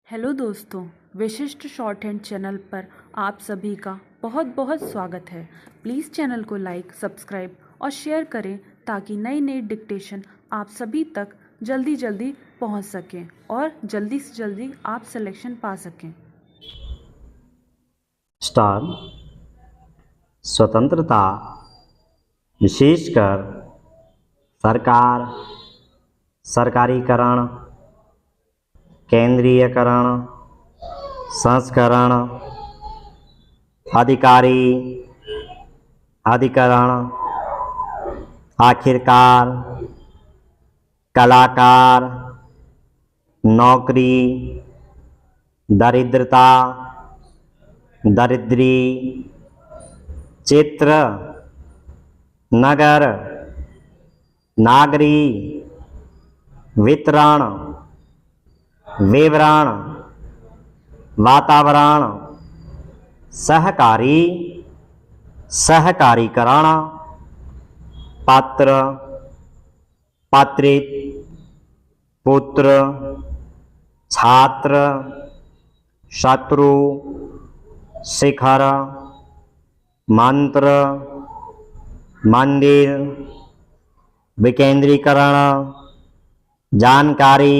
Hello दोस्तों, विशिष्ट short hand channel पर आप सभी का बहुत बहुत स्वागत है। प्लीज़ चैनल को लाइक, सब्सक्राइब और शेयर करें ताकि नई नई डिक्टेशन आप सभी तक जल्दी जल्दी पहुंच सकें और जल्दी से जल्दी आप सिलेक्शन पा सकें। स्टार स्वतंत्रता विशेषकर सरकार, सरकारीकरण, केंद्रीयकरण, संस्करण, अधिकारी, अधिकरण, आखिरकार, कलाकार, नौकरी, दरिद्रता, दरिद्री, चित्र, नगर, नागरी, वितरण, विवरण, वातावरण, सहकारी, सहकारीकरण, पात्र, पात्रित, पुत्र, छात्र, शत्रु, शिखर, मंत्र, मंदिर, विकेंद्रीकरण, जानकारी,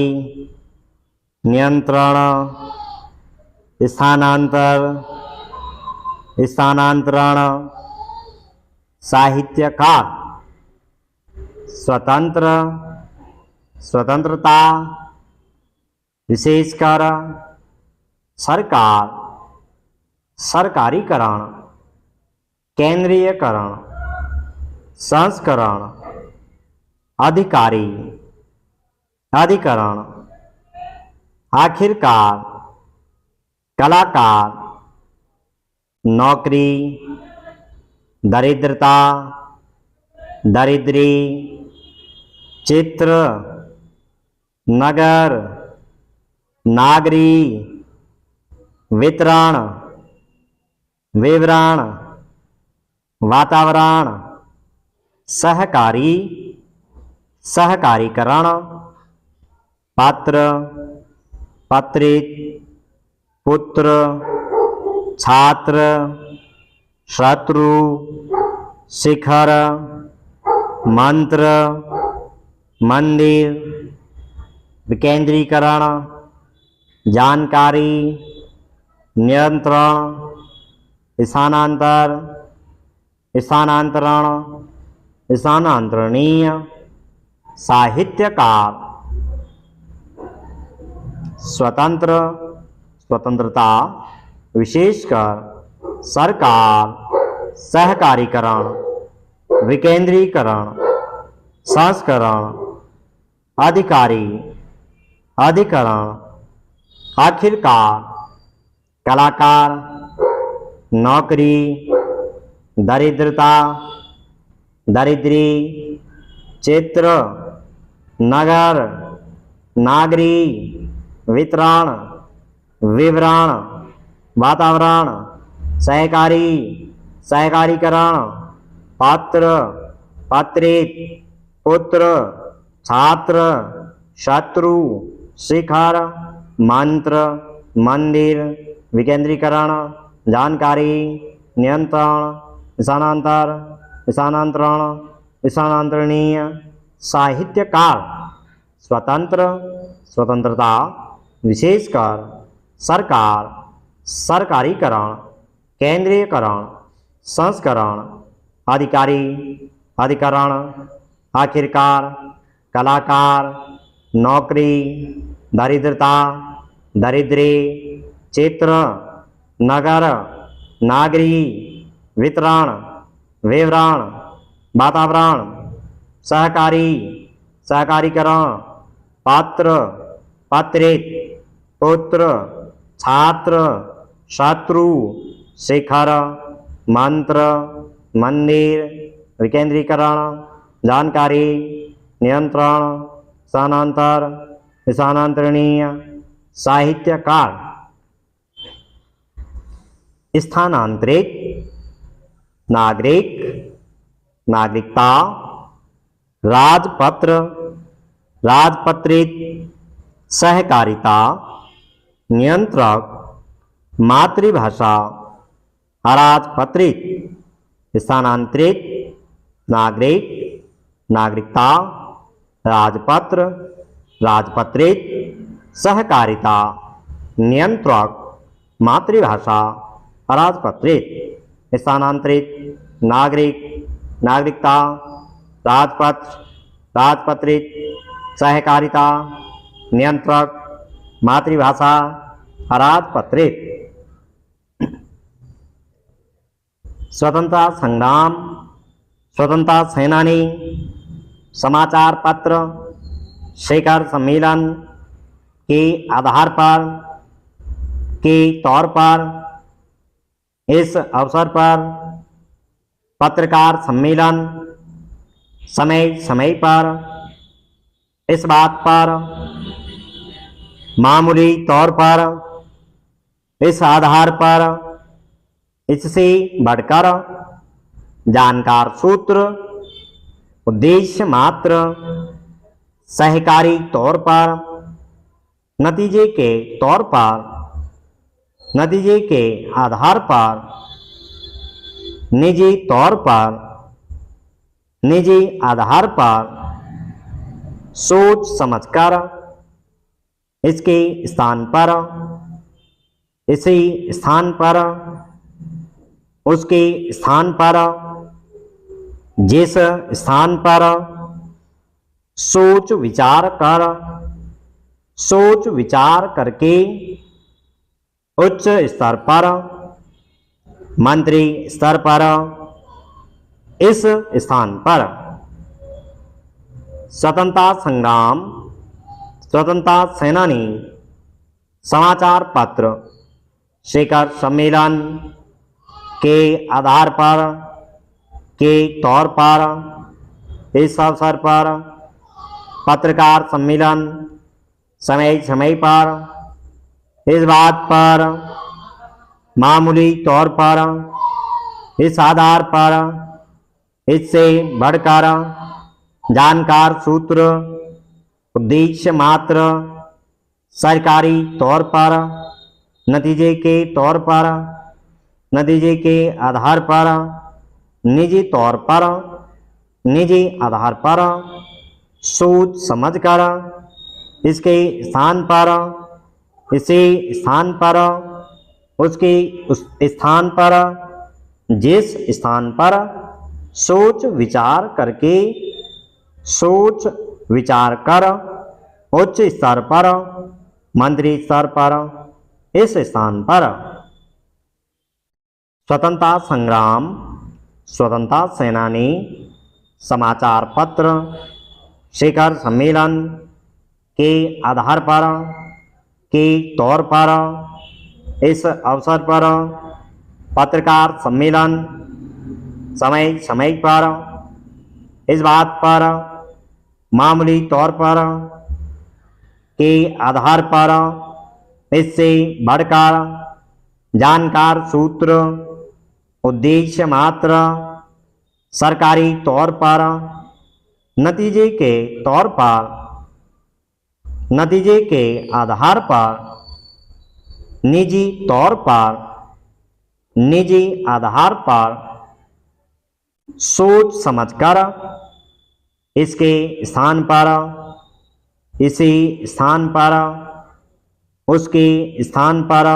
नियंत्रण, स्थानांतर, स्थानांतरण, साहित्यकार, स्वतंत्र, स्वतंत्रता विशेषकर सरकार, सरकारीकरण, केंद्रीयकरण, संस्करण, अधिकारी, अधिकरण, आखिरकार, कलाकार, नौकरी, दरिद्रता, दरिद्री, चित्र, नगर, नागरी, वितरण, विवरण, वातावरण, सहकारी, सहकारीकरण, पात्र, पात्रित, पुत्र, छात्र, शत्रु, शिखर, मंत्र, मंदिर, विकेंद्रीकरण, जानकारी, नियंत्रण, स्थानांतर, स्थानांतरण, स्थानांतरणीय, साहित्यकार, स्वतंत्र, स्वतंत्रता विशेषकर सरकार, सहकारीकरण, विकेंद्रीकरण, संस्करण, अधिकारी, अधिकरण, आखिरकार, कलाकार, नौकरी, दरिद्रता, दरिद्री, चित्र, नगर, नागरी, वितरण, विवरण, वातावरण, सहकारी, सहकारीकरण, पात्र, पात्रित, पुत्र, छात्र, शत्रु, शिखर, मंत्र, मंदिर, विकेंद्रीकरण, जानकारी, नियंत्रण, स्थानांतर, स्थानांतरण, स्थानांतरणीय, साहित्यकार, स्वतंत्र, स्वतंत्रता विशेषकर सरकार, सरकारीकरण, केंद्रीयकरण, संस्करण, अधिकारी, अधिकरण, आखिरकार, कलाकार, नौकरी, दरिद्रता, दरिद्री, चित्र, नगर, नागरी, वितरण, विवरण, वातावरण, सहकारी, सहकारीकरण, पात्र, पात्रित, पुत्र, छात्र, शत्रु, शिखर, मंत्र, मंदिर, विकेंद्रीकरण, जानकारी, नियंत्रण, स्थानांतर, स्थानांतरणीय, साहित्यकार, स्थानांतरित, नागरिक, नागरिकता, राजपत्र, राजपत्रित, सहकारिता, नियंत्रक, मातृभाषा, अराजपत्रित, स्थानांतरित, नागरिक, नागरिकता, राजपत्र, राजपत्रित, सहकारिता, नियंत्रक, मातृभाषा, अराजपत्रित, स्थानांतरित, नागरिक, नागरिकता, राजपत्र, राजपत्रित, सहकारिता, नियंत्रक, मातृभाषा, अराजपत्रित। स्वतंत्रता संग्राम, स्वतंत्रता सेनानी, समाचार पत्र, शिखर सम्मेलन के आधार पर के तौर पर इस अवसर पर पत्रकार सम्मेलन समय समय पर इस बात पर मामूली तौर पर इस आधार पर इससे बढ़कर जानकार सूत्र, उद्देश्य मात्र, सहकारी तौर पर, नतीजे के तौर पर, नतीजे के आधार पर, निजी तौर पर, निजी आधार पर, सोच समझकर, इसके स्थान पर, इसी स्थान पर, उसके स्थान पर, जिस स्थान पर, सोच विचार कर, सोच विचार करके, उच्च स्तर पर, मंत्री स्तर पर, इस स्थान पर स्वतंत्रता संग्राम, स्वतंत्रता सेनानी, समाचार पत्र, शिखर सम्मेलन के आधार पर के तौर पर इस अवसर पर पत्रकार सम्मेलन समय समय पर इस बात पर मामूली तौर पर इस आधार पर इससे बढ़कर जानकार सूत्र, उद्देश्य मात्र, सरकारी तौर पर, नतीजे के तौर पर, नतीजे के आधार पर, निजी तौर पर, निजी आधार पर, सोच समझकर, इसके स्थान पर, इसी स्थान पर, उसके उस स्थान पर, जिस स्थान पर, सोच विचार करके, सोच विचार कर, उच्च स्तर पर, मंत्री स्तर पर, इस स्थान पर स्वतंत्रता संग्राम, स्वतंत्रता सेनानी, समाचार पत्र, शिखर सम्मेलन के आधार पर के तौर पर इस अवसर पर पत्रकार सम्मेलन समय समय पर इस बात पर मामूली तौर पर के आधार पर इससे बढ़कर जानकार सूत्र, उद्देश्य मात्र, सरकारी तौर पर, नतीजे के तौर पर, नतीजे के आधार पर, निजी तौर पर, निजी आधार पर, सोच समझकर, इसके स्थान पर, इसी स्थान पर, उसके स्थान पर,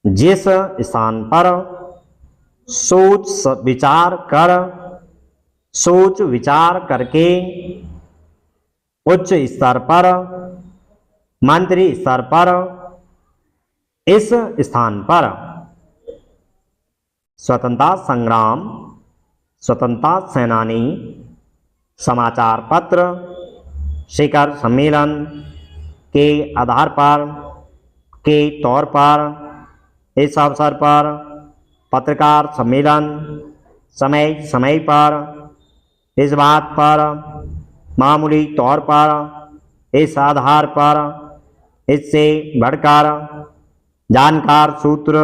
जिस स्थान पर, सोच विचार कर, सोच विचार करके, उच्च स्तर पर, मंत्री स्तर पर, इस स्थान पर स्वतंत्रता संग्राम, स्वतंत्रता सेनानी, समाचार पत्र, शिखर सम्मेलन के आधार पर के तौर पर इस अवसर पर पत्रकार सम्मेलन समय समय पर इस बात पर मामूली तौर पर इस आधार पर इससे बढ़कर जानकार सूत्र,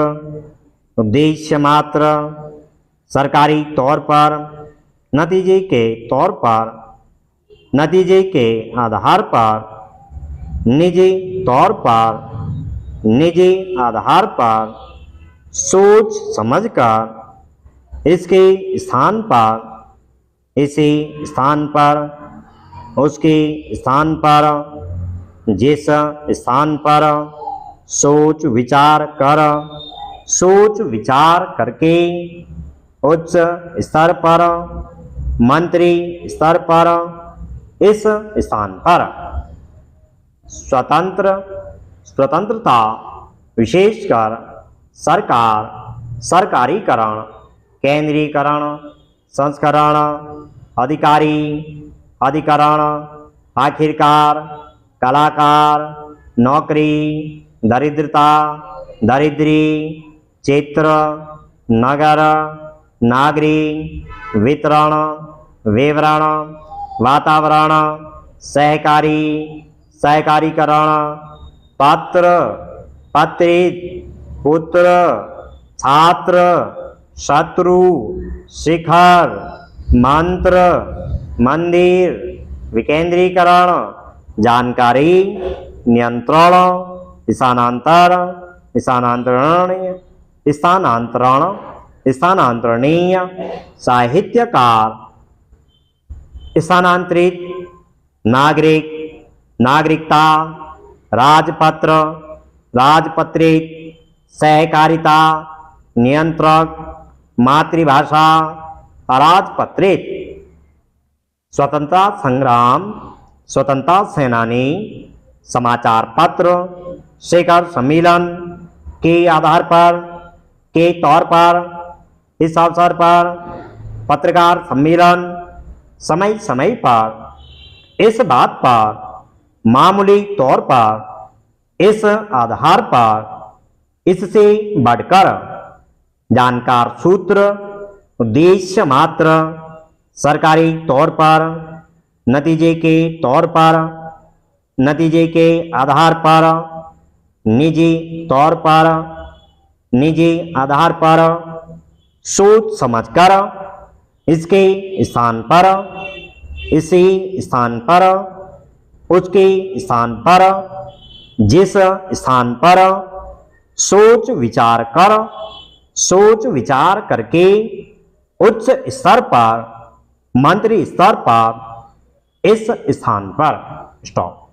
उद्देश्य मात्र, सरकारी तौर पर, नतीजे के तौर पर, नतीजे के आधार पर, निजी तौर पर, निजी आधार पर सोच समझकर इसके स्थान पर इसी स्थान पर उसके स्थान पर जिस स्थान पर सोच विचार करके उच्च स्तर पर मंत्री स्तर पर इस स्थान पर स्वतंत्रता विशेषकर सरकारीकरण, केंद्रीकरण, संस्करण, अधिकरण, आखिरकार, कलाकार, नौकरी, दरिद्री, चित्र, नगर, नागरिक, वितरण, विवरण, वातावरण, सहकारीकरण, पत्रित, पुत्र, छात्र, शत्रु, शिखर, मंत्र, मंदिर, विकेंद्रीकरण, जानकारी, नियंत्रण, स्थानांतरणीय, साहित्यकार, स्थानांतरित, नागरिकता, राजपत्रित, सहकारिता, नियंत्रक, मातृभाषा, अराजपत्रित, स्वतंत्रता सेनानी, समाचार पत्र, शिखर सम्मेलन के तौर पर इस अवसर पर पत्रकार सम्मेलन समय पर इस बात पर मामूली तौर पर इस आधार पर इससे बढ़कर जानकार सूत्र उद्देश्य मात्र सरकारी तौर पर नतीजे के आधार पर निजी आधार पर सोच समझकर इसी स्थान पर उसके स्थान पर जिस स्थान पर सोच विचार करके उच्च स्तर पर मंत्री स्तर पर इस स्थान पर स्टॉप।